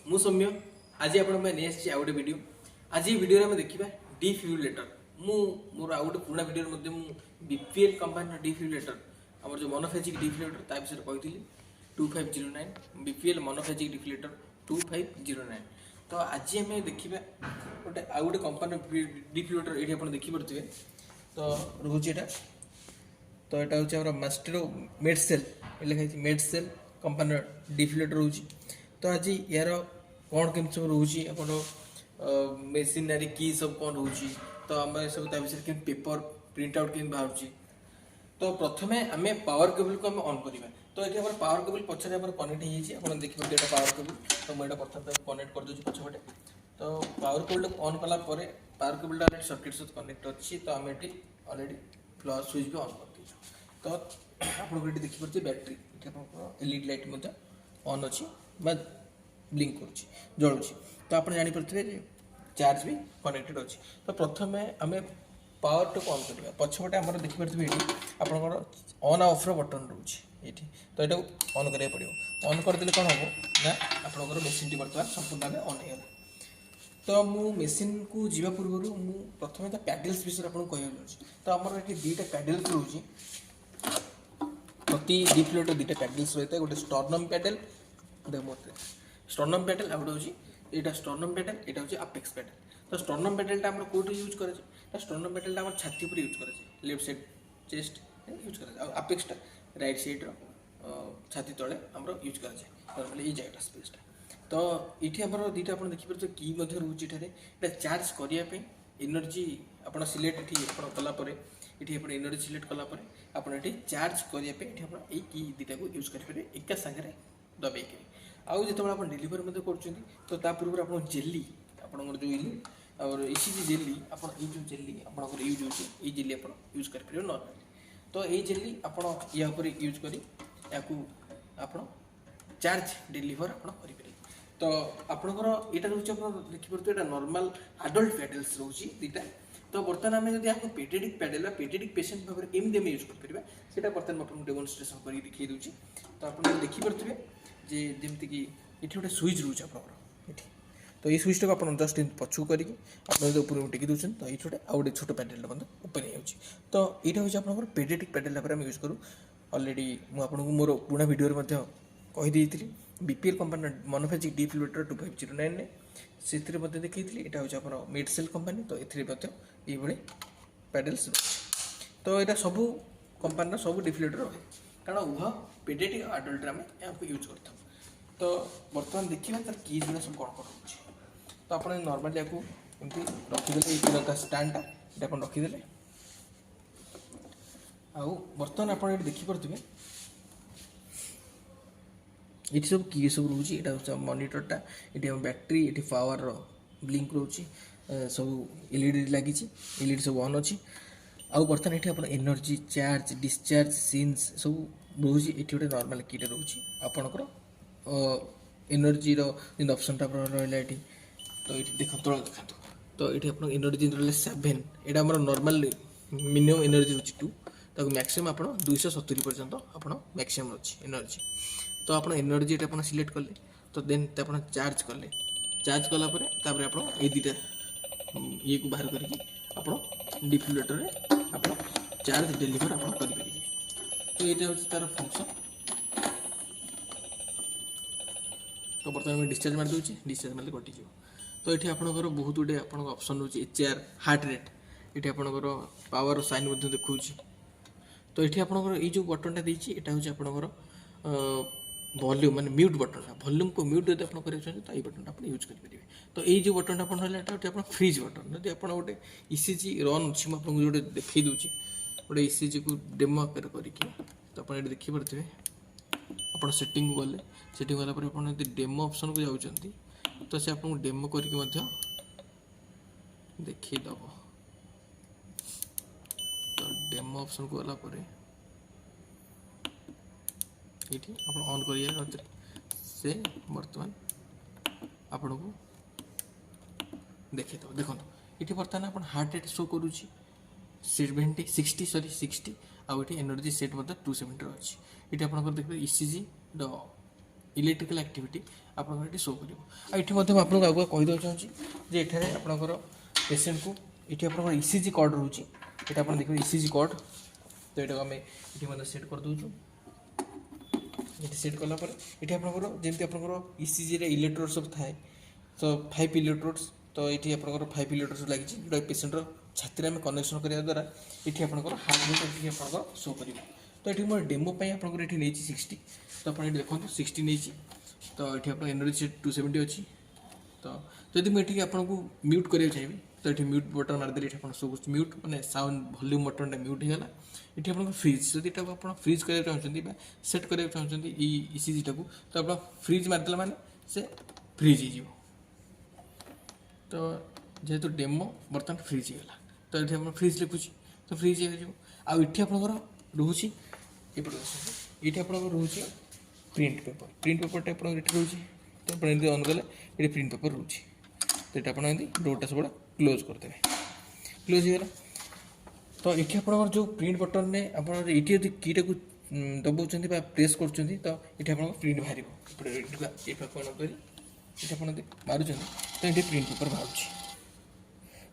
मु सौम्य आज आप नहीं आउ गए वीडियो आज ये वीडियो में देखा डिफ्यूलेटर मु मोर आउ गए पुराना वीडियो बीपीएल कंपनी डिफ्यूलेटर आम जो मोनोफेजिक डिफ्यूलेटर ता विषय कही 2509 बीपीएल मोनोफेजिक डिफ्यूलेटर 2509 तो आज आम देखा गोटे आउ गए कंपनी डिफ्यूलेटर ये आप देखिपे तो रोचे यहाँ तो यहाँ हूँ मास्टर मेडसेल लिखाई मेडसेल कंपनी डिफ्यूलेटर रोचे तो आज यार कौन केमी सब रोचे आप मेसीनारी की सब कौन रोचे तो आम सब विषय के पेपर प्रिंट आउट के बाहर तो प्रथम आम पावर केबल को आम ऑन करवा तो ये पावर केबल पछरे कनेक्ट हो देखिए पावर केबल तो मुझे प्रथम कनेक्ट कर दूसरी पछपटे तो पावर केबल ऑन कला पावर केबल अलरेडी सर्किट सहित कनेक्ट अच्छी तो आम ये अलरेडी प्लस स्विच भी ऑन कर दीजिए तो आपको ये देखिए बैटेरी एलईडी लाइट ऑन अच्छी ब्लिंक करुँच जलुची तो आप जानीपे चार्ज भी कनेक्टेड अच्छी तो प्रथम आम पावर टू ऑन करवा पछपटे आम देखिपे ये आपंकर ऑन ऑफ बटन रोचे ये तो ये ऑन करा पड़ो ऑन करदे कौन हम ना आपंकर मेसीन टी बर्तमान संपूर्ण भाव ऑन होगा तो मु मेसीन को जीवा पूर्व मु प्रथम पैडल्स विषय आपको कहूँ तो आमर ये दुईटा पैडल्स रोचे प्रति डिफ्यूलेटर दुईटा पैडल्स रही है गोटे स्टर्नम पैडल गोटे स्टर्नम पैडल आउट हूँ यहाँ स्टर्नम पैडल यहाँ हूँ अपेक्स पैडल तो स्टर्नम पैडल आम कौट यूज करे स्टर्नम पैडल आम छाती पर यूज करे लेफ्ट साइड चेस्ट यूज करे अपेक्सटा राइट साइड छाती तले आम यूज कराए नर्माली ये जगह स्पेसटा तो ये आम दुईटा आप देखिए की रोचे यहाँ चार्ज करने एनर्जी आप सिलेक्ट ये कलापर ये आप एनर्जी सिलेक्ट कलापर आप चार्ज करने ये की दुटा को यूज करेंगे एका सागर दबाई आउ जो आप डेलीवर कर पूर्व आप जेली आप जो इली और इसीजी जेली आप जो जेली आप यूज हो जेली आप यूज करेंगे नर्माली तो ये जेली आप या यूज कर चार्ज डेलीवर आप करेंगे तो आपंकर यहाँ रोचे देखिए यहाँ नॉर्मल आडल्ट पैडल्स रोचे दुटा तो बर्तमान आम जब आपको पेटेडिक पैडल पेटेडिक पेसेंट भाव में एमती आम यूज करेंगे बर्तमान आपको डेमोन्स्ट्रेशन कर देखिए दूसरी तो आप देखिपे जे जमती कि ये गोटे स्विच रोचे आप तो ये स्विच टाक आप जस्ट पछू करके ऊपर टेकी दूसरे तो ये आउ गोटे छोट पैडल ओपन हो तो यहाँ हूँ आप पेडेटिक पैडल आम यूज करूँ अलरेडी मुझे मोर Pune video कहीदी BPL company monophasic डिफ्यूलेटर 2509 से देखी यहाँ हूँ आप मेडसेल कंपनी तो ये पैडल्स तो यहाँ सब कंपनी सब डिफ्यूलेटर रहे कारण उभय पेडेटिक आडल्ट आम यहाँ यूज करता तो बर्तमान देखिए तार की गुड़ा सब कौन कौन रोचे तो आप नॉर्मली आपको एमती रखीदे पूरा स्टैंडटा ये आप रखीदे आउ बर्तमान आप देखिपे ये सब की सब रोचे यहाँ मॉनिटरटा ये बैटेरी ये पावर ब्लिंक रोचे सब एलईडी लगी एलईडी सब ऑन अच्छी आउ बर्तमान ये आप एनर्जी चार्ज डिस्चार्ज सीन्स सब रोचे ये गोटे नॉर्मल कीटे रोचे आपणकर एनर्जी ऑप्शन रहा ये तो ये देख तला देखा तो ये आप एनर्जी रहा 7 यहाँ आम नॉर्मल मिनिमम एनर्जी रोचे 2 ताको मैक्सिमम आप 270 पर्यंत आप मैक्सिमम अच्छी एनर्जी तो आप एनर्जी आप सिलेक्ट कले तो देन आप चार्ज कले चार्ज कलापर आप ये दुटा ये को बाहर करके आप डिफ्यूलेटर आप चार्ज डेलीवर आप करेंगे तो ये हूँ तार फंक्शन तो बर्तमान डिस्चार्ज मार दूसरी डिस्चार्ज मारे कटिज तो ये आपंकर बहुत गुटे आप ऑप्शन रोचे एचआर हार्ट रेट ये आपंकर पावर साइन देखा तो ये आपंकर ये जो बटनटा देती यहाँ हूँ आपंकर वॉल्यूम माने म्यूट बटन वॉल्यूम को म्यूट यदि आप करेंगे तो ये बटन आप यूज करेंगे तो ये जो बटन आप आप फ्रीज बटन जब आप गोटे इसीजी रन अच्छी आपको जो देखी दूसरी गोटे इसीजी को डेमो आकार करके तो आप देखिपे आप सेटिंग को गले सेटिंग गलापर आप डेमो ऑप्शन को जाऊँगी तो से आपको डेमो करके देखीदब तो डेमो ऑप्शन को गलापर ये आप ऑन कर से बर्तमान आपन को देखिए देखो ये बर्तमान आप हार्ट रेट शो करुँच 60 आउ ये एनर्जी सेट 270 अच्छी ये आप देखिए इसीजी इलेक्ट्रिकल एक्टिविटी आपको शो कर आपको आगे कहीदे चाहिए जे एठारे आपंकर पेसेंट को ये आप ईसीजी कॉर्ड रोचे ये आप देखिए ईसीजी कॉर्ड तो यहाँ आम ये सेट कर दूँ ये सेट कलापर ये आपंकर जमी आप ईसीजी इलेक्ट्रोड सब थाए तो 5 इलेक्ट्रोड्स तो ये आपंकर 5 इलेक्ट्रोड्स लगी जो पेसेंटर छाती में कनेक्शन करने द्वारा ये आपंकर हार्ट रेट ये आप शो कर तो ये मोर डेमो आपंकर ये नहीं 60 तो आप देखो 60 नहीं तो ये आप एनर्जी 270 अच्छी तो जदि मुझे आपको म्यूट करा चाहिए तो ये म्यूट बटन मारदे ये सब म्यूट मैंने साउंड वॉल्यूम बटन म्यूट होगा ये आप फ्रिज जब यहाँ आप फ्रिज कराया चाहते सेट कराया चाहते ईसीजी टाक तो आप फ्रिज मारदे मैंने से फ्रिज हो तो जेहेतु डेमो बर्तमान फ्रिज होगा तो ये आप फ्रिज लिखुची तो फ्रिज हो आठ आपंकर रोचे ये आप रोचे प्रिंट पेपर आप रोचे तो आप ऑन कले ये प्रिंट पेपर रोचे तो ये आप डोरटा सब क्लोज करदे क्लोज होगा तो ये आप जो प्रिंट बटन ने आप ये कीटा को दबाऊँ प्रेस कर तो ये आप प्रिंट बाहर ये मार्च तो ये प्रिंट पेपर बाहर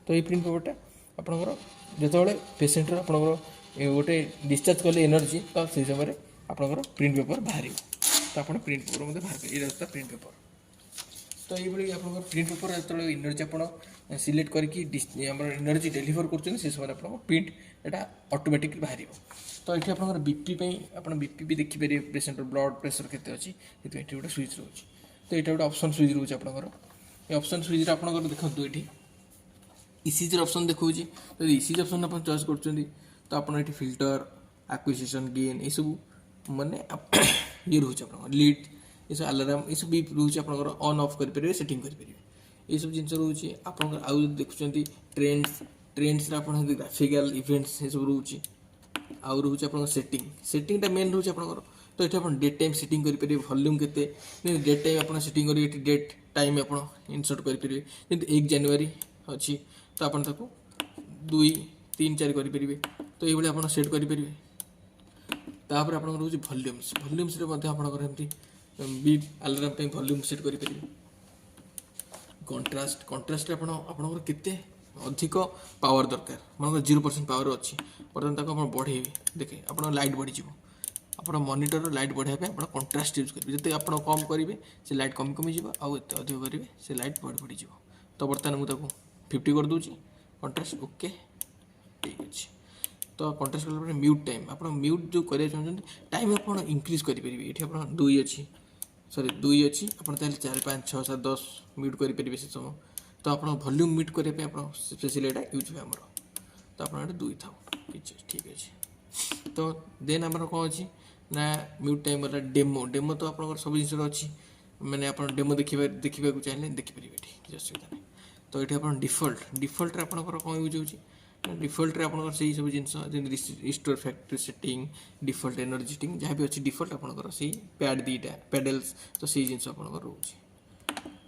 तो ये प्रिंट पेपरटा आपंकर जो पेसेंटर आपंकर गोटे डिस्चार्ज कले एनर्जी तो से समय आपंकर प्रिंट पेपर बाहर तो आप प्रिंट पेपर मतलब बाहर कर ये प्रिंट पेपर तो ये आप प्रिंट पेपर जो एनर्जी आप सिलेक्ट करके एनर्जी डेलीवर कर समय आप प्रिंट यहाँ ऑटोमेटिकली बाहर तो ये आप बीपी आप बीपी भी देखिपारे पेसेंटर ब्लड प्रेशर केते अच्छी ये गोटे स्विच रोचे तो यहाँ गोटे ऑप्शन स्विच रोचे आपंकर ये ऑप्शन स्विच आप देखो ये ईसीजी ऑप्शन देखा तो ईसीजी ऑप्शन आप चॉइस कर तो आप फिल्टर एक्विजिशन गेन ये सब माने ये रोचे आप लीड ये सब अलार्म ये सब भी रोचे आप ऑन ऑफ करेंगे सेटिंग करेंगे ये सब जिन रोचे आप देखुं ट्रेंड्स आप ग्राफिकल इवेंट्स ये सब रोचे आउ रोचे आप सेटिंगटा मेन रोचे आप तो ये आप डेट टाइम सेटिंग करेंगे वॉल्यूम के डेट टाइम आप सेटिंग करेंगे डेट टाइम आप इनसर्ट करेंगे जमी 1 जनवरी अच्छी तो आप 2 3 4 करेंगे तो ये आप सेट करेंगे तापर आप रोचे वॉल्यूम्स आपंकर बीप अलार्म वॉल्यूम सेट करेंगे कंट्रास्ट आपंकर केते अधिक पावर दरकार मन 0% पावर अच्छी बर्तमान आप बढ़े देखे आप लाइट बढ़ी आप मॉनिटर लाइट बढ़ाई आप कंट्रास्ट यूज करेंगे जिते आप कम करेंगे से लाइट कमी कमी आउ एत अधिक करेंगे से लाइट बढ़ी तो बर्तमान मुझे 50 कर दूँ कंट्रास्ट ओके ठीक अच्छे तो कंट्रास्ट कला म्यूट टाइम आप म्यूट जो करा चाहते टाइम आप इंक्रीज करेंगे ये आप 2 अच्छी सॉरी 2 अच्छी आप 4 5 6 7 10 म्यूट करेंगे से समय तो आप वॉल्यूम म्यूट करने स्पेशली यहाँ यूज हुए आमर तो आप 2 था ठीक अच्छे तो देन आम कौन अच्छी ना म्यूट टाइम वाला डेमो तो आप सब जिन अच्छी मैंने आप डेमो देखा चाहिए देखिपारे किसी असुविधा नहीं तो ये आप डिफल्ट आपंकर कौन यूज हो डिफल्ट आप सब जिन restore factory setting default energy setting जहाँ भी अच्छी डिफल्ट आपंकर से पैड 2टा पैडल्स तो से जिन आपंकर रोचे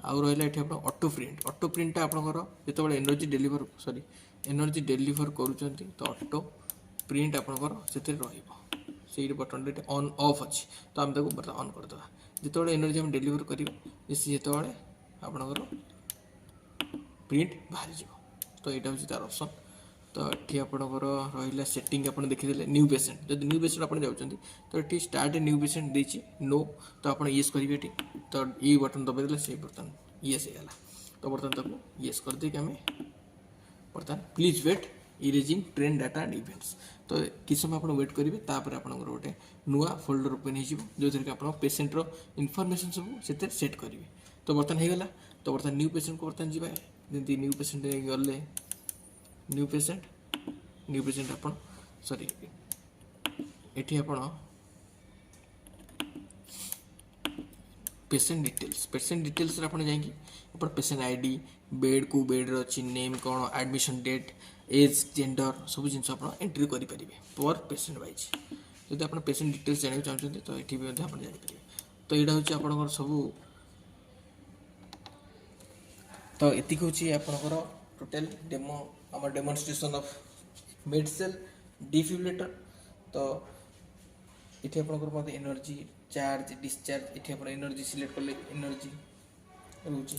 आउ रहा ये आप ऑटो प्रिंटा आपंकर जो energy deliver sorry energy deliver करुँच तो ऑटो प्रिंट आपंकर से बटन ऑन ऑफ अच्छी तो आम ताको ऑन करदे जो एनर्जी हम डेलीवर करेंगे जो आपंकर प्रिंट बाहर तो यहाँ हूँ तार ऑप्शन तो ये आपंकर रहा सेटिंग आप देखीदे न्यू पेसेंट जब न्यू पेसेंट आप जाऊँच तो ये स्टार्ट न्यू पेसेंट देती नो तो आप येस करेंगे तो ये बटन दबाई से बर्तमान येस होगा तो बर्तमान तक येस कर देके आम बर्तमान please wait erasing train data and events तो किस समय आप वेट करेंगे तापर आप गोटे नुआ फोल्डर ओपन हो जो आप पेसेंटर इनफॉरमेशन सब से सेट करेंगे तो बर्तमान होगा तो बर्तमान न्यू पेसेंट को बर्तमान जी जमी न्यू पेसेंट गले न्यू पेसेंट आप सॉरी ये आप पेसेंट डिटेल्स आप जाएंगे पेसेंट आईडी बेड को बेड अच्छी नेम कौन एडमिशन डेट एज जेंडर सब जिन आप एंट्री करेंगे पर पेसेंट वाइज जब आप पेसेंट डिटेल्स जानना चाहते तो ये भी आप जापर तो यहाँ हूँ आप सब तो ये हूँ आपंकर टोटल डेमो आम डेमोन्स्ट्रेशन ऑफ मेडसेल डिफिब्रिलेटर तो ये आपंकर एनर्जी चार्ज डिस्चार्ज ये आप एनर्जी सिलेक्ट कले एनर्जी रोचे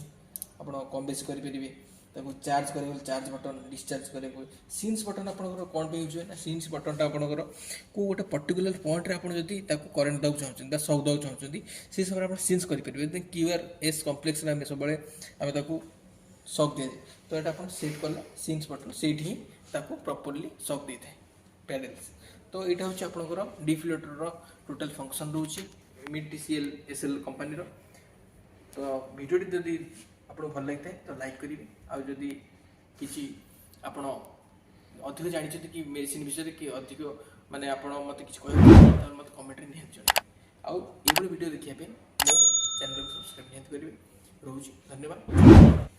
आप कम बेस करेंगे चार्ज करेंगे चार्ज बटन डिस्चार्ज करेंगे सीन्स बटन आप कौन यूज हुए ना सीन्स बटनटा आपंकर को गोटे पर्टिकुलर पॉइंट आप करेन्ट देक चाहते सक देक चाहते से समय आप सीन्स करेंगे क्यूआर एस कम्प्लेक्स आम सब आम सक दिए तो यहाँ आप सेट कला सीन्स बटन से ही प्रॉपर्ली सक दे था पैडल्स तो यहाँ हूँ आपंकर डिफ्यूलेटर टोटल फंक्शन रोचे मिड TCL SL कंपनी तो वीडियो जदि आपको भल लगी तो लाइक करेंगे आदि किसी आप अधिक जानते कि मेडिसिन विषय कि अधिक माने आप मत कि कह मत कमेंट निहत जन आउ ये वीडियो देखिए मो चैनल को सब्सक्राइब निहत करेंगे रोज धन्यवाद।